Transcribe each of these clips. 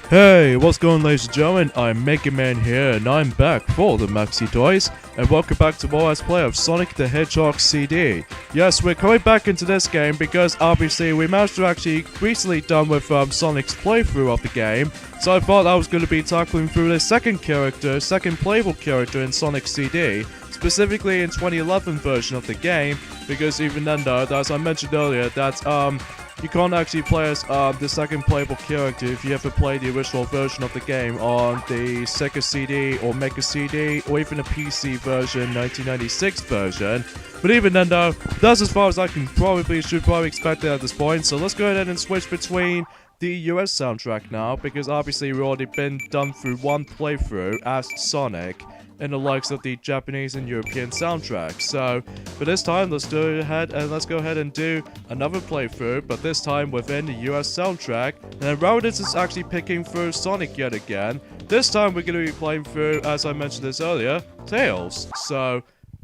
Hey, what's going on, ladies and gentlemen? I'm Mega Man here, and I'm back for the Maxi Toys, and welcome back to more Let's Play of Sonic the Hedgehog CD. Yes, we're coming back into this game because obviously we managed to actually recently done with Sonic's playthrough of the game, so I thought I was going to be tackling through the second playable character in Sonic CD, specifically in 2011 version of the game, because even then though, as I mentioned earlier, that you can't actually play as the second playable character if you ever play the original version of the game on the Sega CD or Mega CD or even a PC version, 1996 version. But even then though, that's as far as I should probably expect it at this point. So let's go ahead and switch between the US soundtrack now, because obviously we've already been done through one playthrough as Sonic in the likes of the Japanese and European soundtracks. So for this time, let's go ahead and do another playthrough, but this time within the US soundtrack. And Rauditz is actually picking through Sonic yet again. This time we're going to be playing through, as I mentioned this earlier, Tails. So,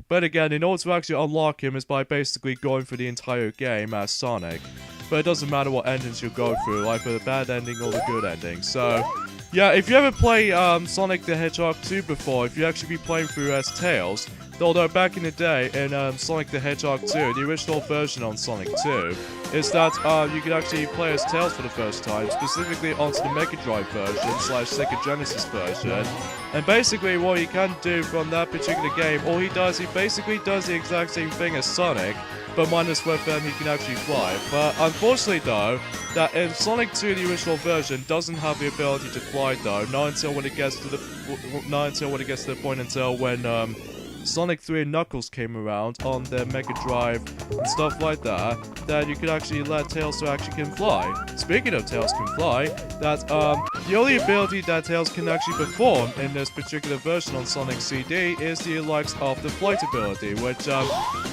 but again, in order to actually unlock him is by basically going through the entire game as Sonic. But it doesn't matter what endings you go through, like the bad ending or the good ending. So yeah, if you ever play Sonic the Hedgehog 2 before, if you actually be playing through as Tails, although back in the day in Sonic the Hedgehog 2, the original version on Sonic 2, is that you can actually play as Tails for the first time, specifically onto the Mega Drive version / Sega Genesis version. And basically what you can do from that particular game, all he basically does the exact same thing as Sonic, but minus with he can actually fly. But unfortunately though, that in Sonic 2 the original version doesn't have the ability to fly though, not until when it gets to the point until when Sonic 3 and Knuckles came around on the Mega Drive and stuff like that, that you could actually let Tails to actually can fly. Speaking of Tails can fly, that the only ability that Tails can actually perform in this particular version on Sonic CD is the likes of the flight ability, which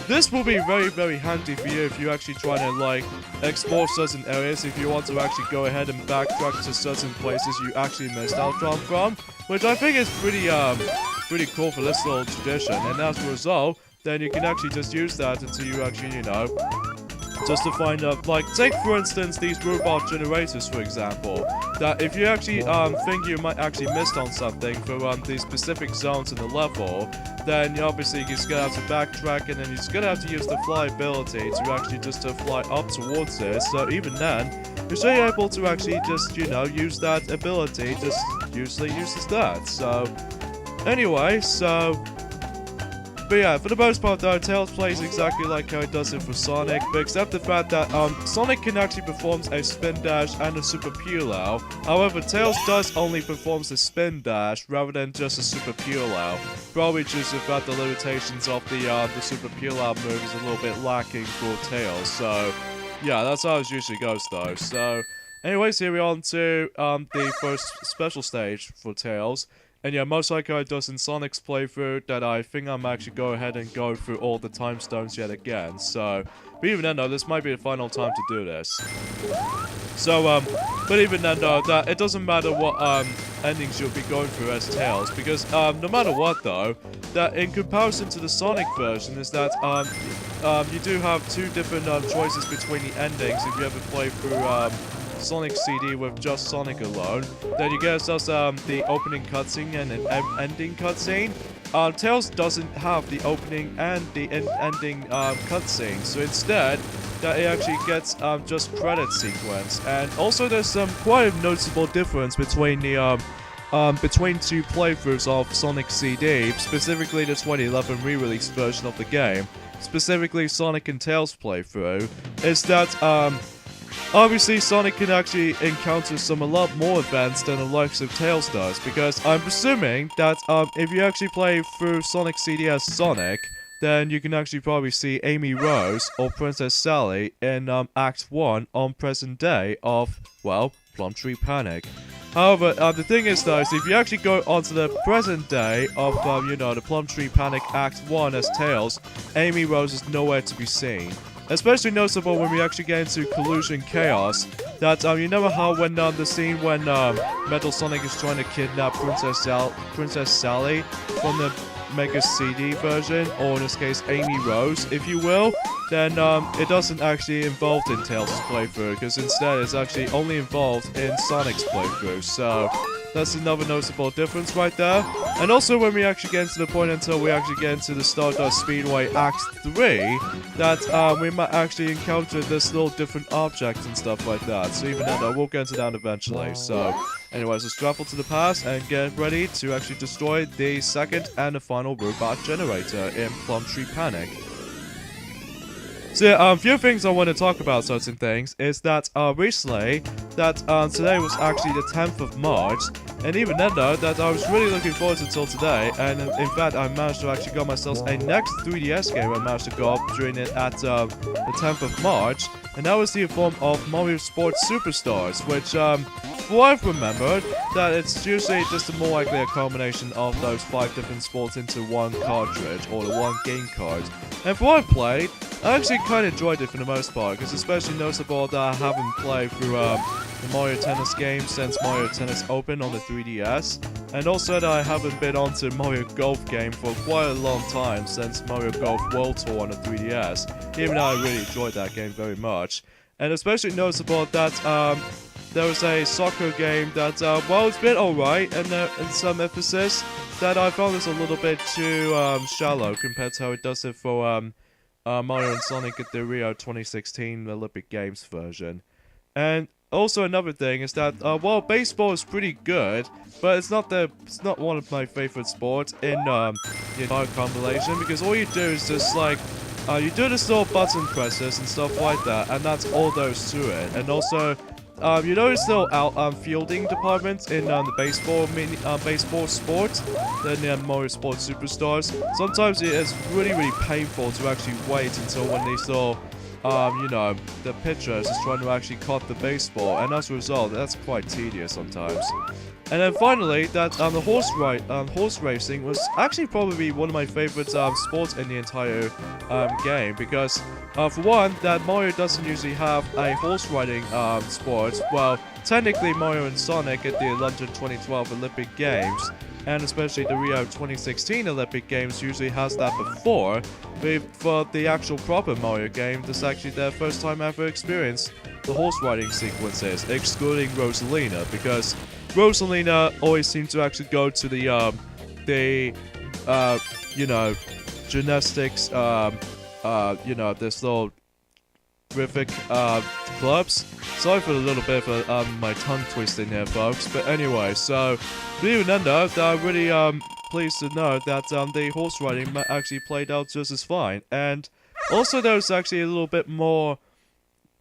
this will be very, very handy for you if you actually try to like explore certain areas, if you want to actually go ahead and backtrack to certain places you actually missed out from, which I think is pretty cool for this little tradition. And as a result, then you can actually just use that until you actually, just to find out, like, take for instance these robot generators, for example, that if you actually think you might actually missed on something for these specific zones in the level, then obviously you're just gonna have to backtrack, and then you're just gonna have to use the fly ability to actually just to fly up towards it. So even then, you're still able to actually just, use that ability, just usually uses that. So anyway, but yeah, for the most part though, Tails plays exactly like how it does it for Sonic, but except the fact that Sonic can actually perform a spin dash and a super pulau. However, Tails does only performs a spin dash rather than just a super pulau. Probably just about the limitations of the super pulau move is a little bit lacking for Tails. So yeah, that's how it usually goes though. So anyways, here we're on to the first special stage for Tails. And yeah, most likely it does in Sonic's playthrough, that I think I'm actually go ahead and go through all the time stones yet again. So, but even then though, this might be the final time to do this. So, but even then though, that it doesn't matter what endings you'll be going through as Tails, because no matter what though, that in comparison to the Sonic version is that you do have two different choices between the endings if you ever play through Sonic CD with just Sonic alone. Then you get yourself the opening cutscene and an ending cutscene. Tails doesn't have the opening and the ending cutscene, so instead that it actually gets just credit sequence. And also there's some quite a noticeable difference between the between two playthroughs of Sonic CD, specifically the 2011 re-release version of the game, specifically Sonic and Tails playthrough, is that obviously, Sonic can actually encounter a lot more events than the likes of Tails does, because I'm presuming that if you actually play through Sonic CD as Sonic, then you can actually probably see Amy Rose or Princess Sally in Act 1 on present day of, well, Palmtree Panic. However, the thing is though, is if you actually go onto the present day of, the Palmtree Panic Act 1 as Tails, Amy Rose is nowhere to be seen. especially noticeable when we actually get into Collusion Chaos, that you know how when the scene when Metal Sonic is trying to kidnap Princess Sally from the Mega CD version, or in this case Amy Rose, if you will, then it doesn't actually involve in Tails' playthrough, because instead it's actually only involved in Sonic's playthrough. So that's another noticeable difference right there. And also when we actually get into the point until we actually get into the Stardust Speedway Act 3, that we might actually encounter this little different objects and stuff like that. So even then, we'll get into that eventually. So anyways, let's travel to the past and get ready to actually destroy the second and the final robot generator in Palmtree Panic. So yeah, a few things I want to talk about, certain things, is that recently, that today was actually the 10th of March, and even then though, that I was really looking forward to until today, and in fact I managed to actually get myself a next 3DS game I managed to go up during it at the 10th of March, and that was the form of Mario Sports Superstars, which from what I've remembered, that it's usually just more likely a combination of those 5 different sports into one cartridge, or the one game card. And for what I've played, I actually kind of enjoyed it for the most part, because it's especially noticeable that I haven't played through the Mario Tennis game since Mario Tennis Open on the 3DS, and also that I haven't been onto Mario Golf game for quite a long time since Mario Golf World Tour on the 3DS, even though I really enjoyed that game very much. And especially noticeable that there was a soccer game that, well, it's been alright, and some emphasis, that I found this a little bit too shallow compared to how it does it for Mario and Sonic at the Rio 2016 Olympic Games version. And also another thing is that, while baseball is pretty good, but it's not one of my favorite sports in the entire compilation, because all you do is just like, you do this little button presses and stuff like that, and that's all there is to it. And also, you notice the little fielding departments in the baseball sport, the Mario Sports Superstars. Sometimes it is really, really painful to actually wait until when these little, you know, the pitcher is just trying to actually cut the baseball, and as a result, that's quite tedious sometimes. And then finally, that the horse racing was actually probably one of my favorite sports in the entire game, because for one, that Mario doesn't usually have a horse riding sport. Well, technically Mario and Sonic at the London 2012 Olympic Games, and especially the Rio 2016 Olympic Games, usually has that before. But for the actual proper Mario game, this is actually their first time ever experienced the horse riding sequences, excluding Rosalina, because Rosalina always seemed to actually go to the you know, gymnastics, you know, this little terrific clubs. Sorry for a little bit of my tongue twisting here, folks. But anyway, so even then though, I'm really pleased to know that the horse riding actually played out just as fine. And also there was actually a little bit more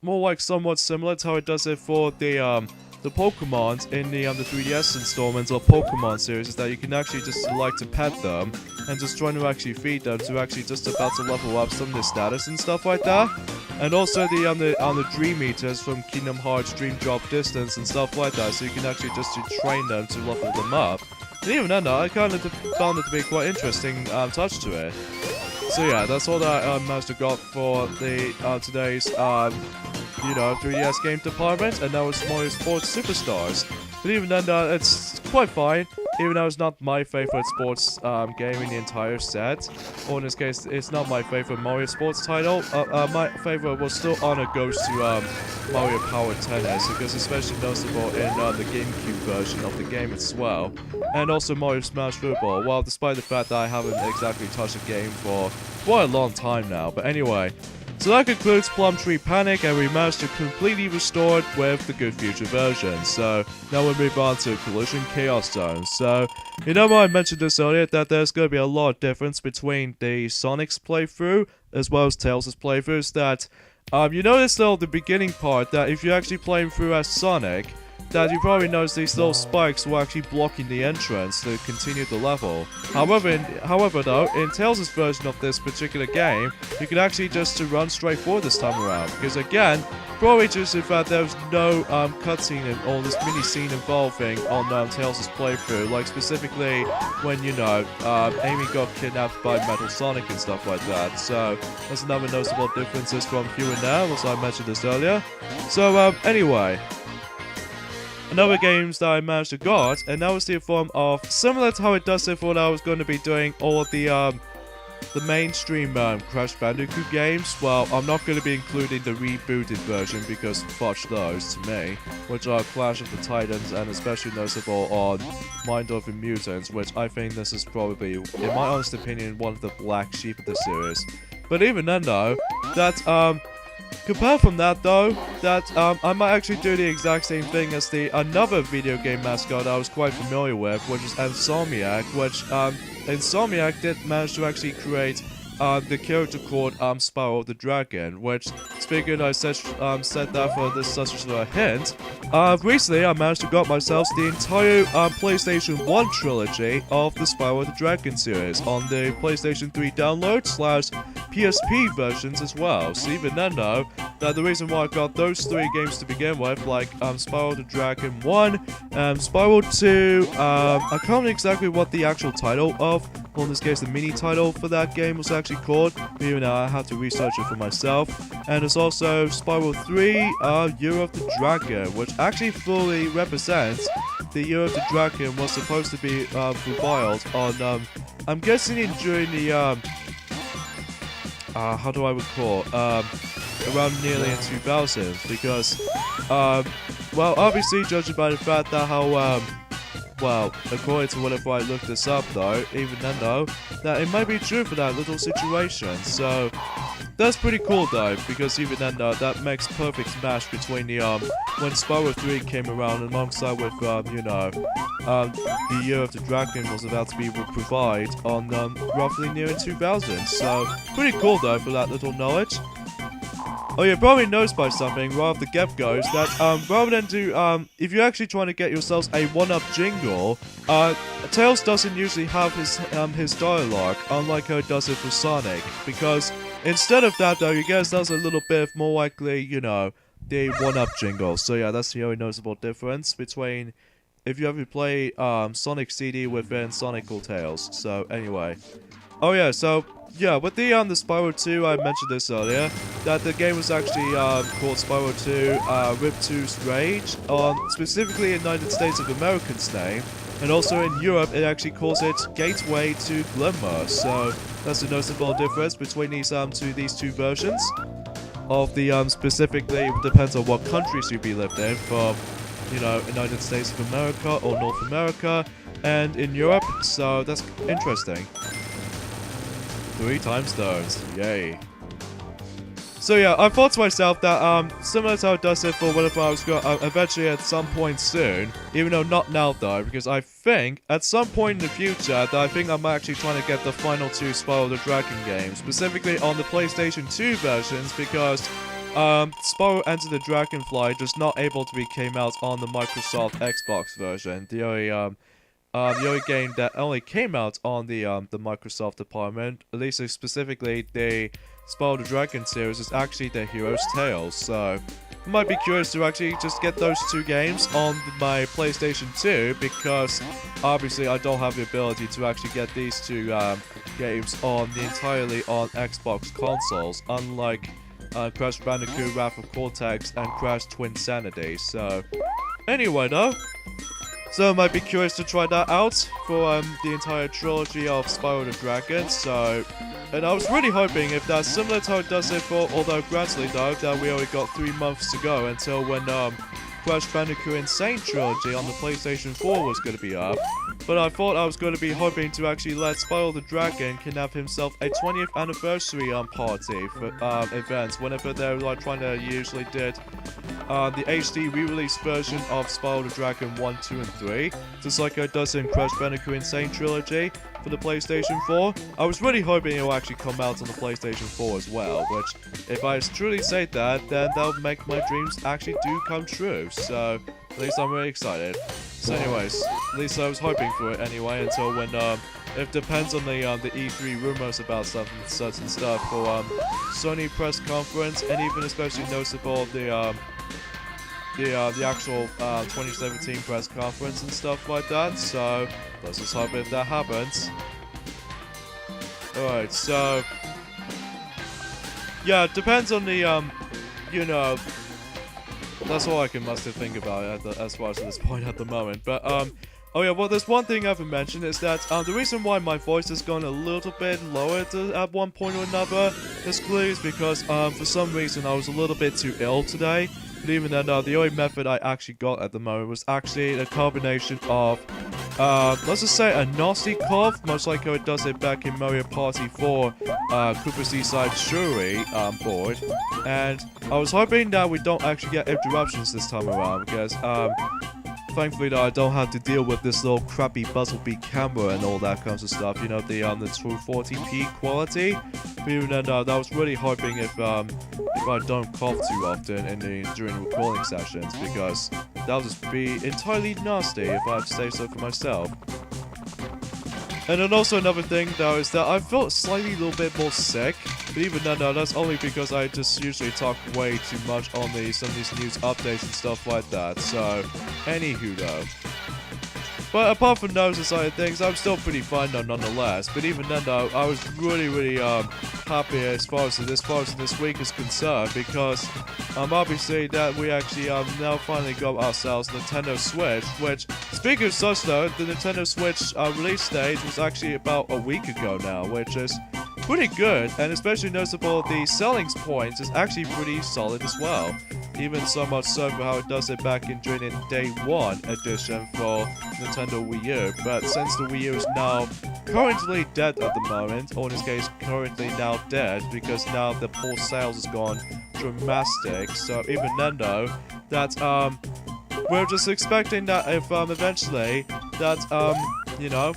like somewhat similar to how it does it for the Pokemons in the 3DS installments or Pokemon series, is that you can actually just select to pet them and just trying to actually feed them to actually just about to level up some of their status and stuff like that. And also on the Dream Eaters from Kingdom Hearts Dream Drop Distance and stuff like that, so you can actually just train them to level them up. And even then, I kind of found it to be quite interesting touch to it. So yeah, that's all that I managed to got for the today's you know, 3DS game department, and that was Mario Sports Superstars. But even then, it's quite fine, even though it's not my favorite sports game in the entire set. Or in this case, it's not my favorite Mario Sports title. My favorite will still honor goes to Mario Power Tennis, because it's especially noticeable in the GameCube version of the game as well. And also Mario Smash Football, well, despite the fact that I haven't exactly touched a game for quite a long time now. But anyway, so that concludes Palmtree Panic, and we managed to completely restore it with the Good Future version. So now we'll move on to Collision Chaos Zone. So, you know, I mentioned this earlier, that there's going to be a lot of difference between the Sonic's playthrough as well as Tails' playthroughs. That you notice though the beginning part, that if you're actually playing through as Sonic, that you probably noticed these little spikes were actually blocking the entrance to continue the level. However though, in Tails' version of this particular game, you can actually just run straight forward this time around. Because again, probably just in fact there was no cutscene or this mini scene involving on Tails' playthrough, like specifically when, you know, Amy got kidnapped by Metal Sonic and stuff like that. So that's another noticeable differences from here and now, as I mentioned this earlier. So anyway, another games that I managed to got, and that was the form of similar to how it does it for what I was going to be doing all of the mainstream Crash Bandicoot games. Well, I'm not going to be including the rebooted version because fudge those to me, which are Clash of the Titans and especially noticeable on Mind of the Mutants, which I think this is probably, in my honest opinion, one of the black sheep of the series. But even then though, that compared from that though, that I might actually do the exact same thing as the another video game mascot I was quite familiar with, which is Insomniac, which Insomniac did manage to actually create the character called Spyro the Dragon, which, speaking I said that for this such as a hint, recently I managed to got myself the entire PlayStation 1 trilogy of the Spyro the Dragon series on the PlayStation 3 download / PSP versions as well. So even then though, that the reason why I got those 3 games to begin with, like Spyro the Dragon 1, Spyro 2, I can't remember exactly what the actual title of, or in this case the mini title for that game was actually called, even though I had to research it for myself. And there's also Spyro 3, Year of the Dragon, which actually fully represents the Year of the Dragon was supposed to be reviled on, I'm guessing during the, how do I recall, around nearly in 2000, because, well, obviously judging by the fact that how, well, according to whatever I looked this up though, even then though, that it might be true for that little situation, so that's pretty cool though, because even then though, that makes perfect match between the, when Spyro 3 came around alongside with, you know, the Year of the Dragon was about to be provided on, roughly near in 2000, so pretty cool though for that little knowledge. Oh yeah, probably noticed by something right off the get-go that rather than do if you're actually trying to get yourselves a one-up jingle, Tails doesn't usually have his dialogue, unlike how it does it for Sonic, because instead of that though, you guys does a little bit more likely, you know, the one-up jingle. So yeah, that's the only noticeable difference between if you ever play Sonic CD within Sonic or Tails. So anyway, oh yeah, so yeah, with the Spyro 2, I mentioned this earlier, that the game was actually called Spyro 2 Rip 2's Rage, specifically in the United States of America's name, and also in Europe it actually calls it Gateway to Glimmer, so that's a noticeable difference between these two versions of the specifically, it depends on what countries you be lived in, from, you know, United States of America or North America, and in Europe, so that's interesting. 3 time stones, yay. So yeah, I thought to myself that similar to how it does it for whatever I was going eventually at some point soon, even though not now though, because I think at some point in the future that I think I'm actually trying to get the final 2 Spyro the Dragon games, specifically on the PlayStation 2 versions, because Spyro Enter the Dragonfly just not able to be came out on the Microsoft Xbox version. The only game that only came out on the Microsoft department, at least specifically the Spyro the Dragon series, is actually the Hero's Tale. So I might be curious to actually just get those 2 games on my PlayStation 2, because obviously I don't have the ability to actually get these 2 games entirely on Xbox consoles, unlike Crash Bandicoot Wrath of Cortex and Crash Twinsanity. So anyway though, so I might be curious to try that out for the entire trilogy of Spyro the Dragon. So, and I was really hoping if that's similar to how it does it for, although granted though, that we only got 3 months to go until when Crash Bandicoot Insane Trilogy on the PlayStation 4 was going to be up. But I thought I was going to be hoping to actually let Spyro the Dragon can have himself a 20th anniversary party for events whenever they're like trying to usually did the HD re-release version of Spyro the Dragon 1, 2, and 3, just like it does in Crash Bandicoot Insane Trilogy for the PlayStation 4. I was really hoping it will actually come out on the PlayStation 4 as well, which, if I truly say that, then that would make my dreams actually do come true. So, At least I'm really excited. So anyways, at least I was hoping for it anyway until when it depends on the E3 rumors about certain stuff for Sony press conference, and even especially noticeable the actual 2017 press conference and stuff like that. So let's just hope if that happens. Alright, so yeah, it depends on the you know, that's all I can muster think about it as far as this point at the moment. But oh yeah, well, there's one thing I haven't mentioned is that the reason why my voice has gone a little bit lower at one point or another is clearly because for some reason I was a little bit too ill today. But even then, the only method I actually got at the moment was actually a combination of let's just say a nasty cough, most like how it does it back in Mario Party 4 Koopa Seaside Shuri board. And I was hoping that we don't actually get interruptions this time around because thankfully I don't have to deal with this little crappy Buzzlebee camera and all that kinds of stuff, you know, the true 40p quality. But even then, I was really hoping if I don't cough too often during recording sessions, because that would just be entirely nasty if I have to say so for myself. And then also another thing though is that I felt slightly a little bit more sick, but even then that's only because I just usually talk way too much on some of these news updates and stuff like that. So, anywho though. But apart from those side of things, I'm still pretty fine though nonetheless. But even then though, I was really happy as far as this week is concerned, because obviously that we actually now finally got ourselves Nintendo Switch, which, speaking of such though, the Nintendo Switch release date was actually about a week ago now, which is pretty good, and especially noticeable the selling points is actually pretty solid as well. Even so much so for how it does it back during the Day 1 edition for Nintendo Wii U. But since the Wii U is now currently dead at the moment, or in this case currently now dead, because now the poor sales has gone dramatic. So even then though, that we're just expecting that if eventually that you know,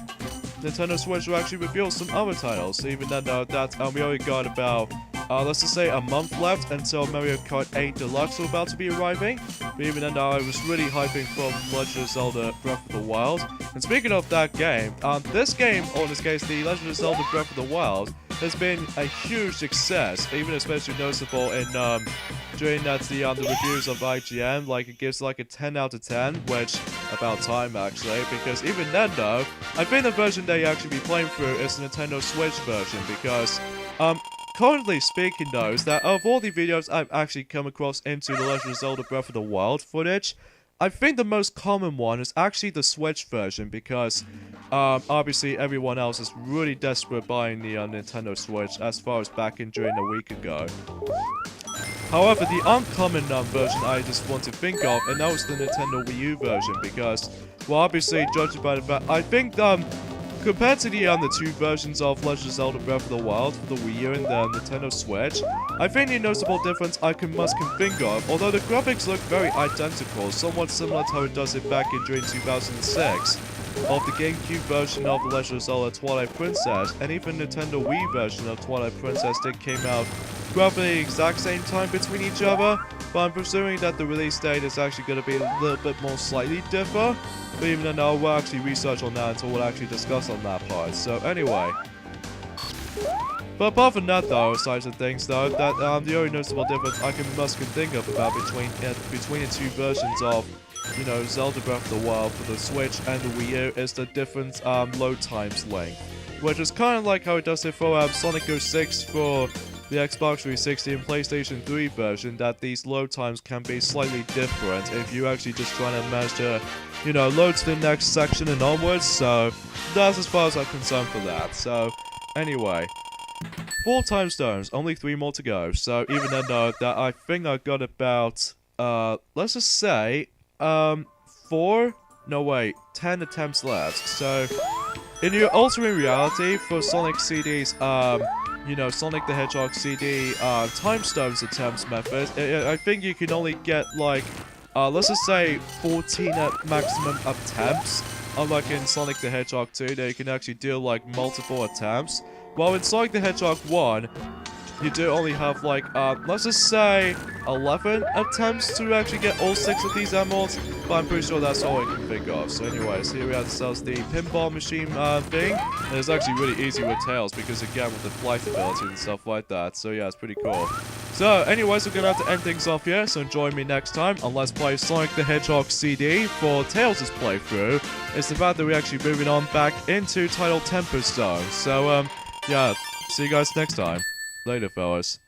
Nintendo Switch will actually reveal some other titles. Even then though, that we only got about let's just say a month left until Mario Kart 8 Deluxe are about to be arriving. But even then, I was really hyping for Legend of Zelda Breath of the Wild. And speaking of that game, this game, or in this case, the Legend of Zelda Breath of the Wild, has been a huge success, even especially noticeable in during the reviews of IGN. Like, it gives like a 10 out of 10, which about time actually, because even then though, I think the version that you actually be playing through is the Nintendo Switch version, because currently speaking though, is that of all the videos I've actually come across into the Legend of Zelda Breath of the Wild footage, I think the most common one is actually the Switch version, because obviously everyone else is really desperate buying the Nintendo Switch as far as back during a week ago. However, the uncommon version I just want to think of, and that was the Nintendo Wii U version, because, well, obviously judging by the fact, I think compared to the two versions of Legend of Zelda Breath of the Wild for the Wii U and the Nintendo Switch, I think the noticeable difference I can think of, although the graphics look very identical, somewhat similar to how it does it back during 2006, of the GameCube version of The Legend of Zelda Twilight Princess, and even Nintendo Wii version of Twilight Princess that came out roughly the exact same time between each other, but I'm presuming that the release date is actually going to be a little bit more slightly different. But even then, we'll actually research on that until we'll actually discuss on that part. So anyway. But apart from that though, aside from things though, that the only noticeable difference I can think of about between the two versions of, you know, Zelda Breath of the Wild for the Switch and the Wii U is the different load times length, which is kind of like how it does it for Sonic 06 for the Xbox 360 and PlayStation 3 version, that these load times can be slightly different if you actually just trying to manage to, you know, load to the next section and onwards. So that's as far as I'm concerned for that. So anyway, 4 time stones, only 3 more to go. So even then though, that I think I got about let's just say 10 attempts left. So in your alternate reality for Sonic CD's you know, Sonic the Hedgehog CD time stones attempts method, I think you can only get like let's just say 14 at maximum attempts, unlike in Sonic the Hedgehog 2 that you can actually do like multiple attempts. While in Sonic the Hedgehog 1, you do only have like, let's just say 11 attempts to actually get all 6 of these emeralds, but I'm pretty sure that's all I can think of. So anyways, here we have ourselves the pinball machine thing, and it's actually really easy with Tails because again with the flight ability and stuff like that, so yeah, it's pretty cool. So anyways, we're gonna have to end things off here, so join me next time on Let's Play Sonic the Hedgehog CD for Tails' playthrough. It's the fact that we're actually moving on back into Tidal Tempest Zone. So yeah, see you guys next time. Later, fellas.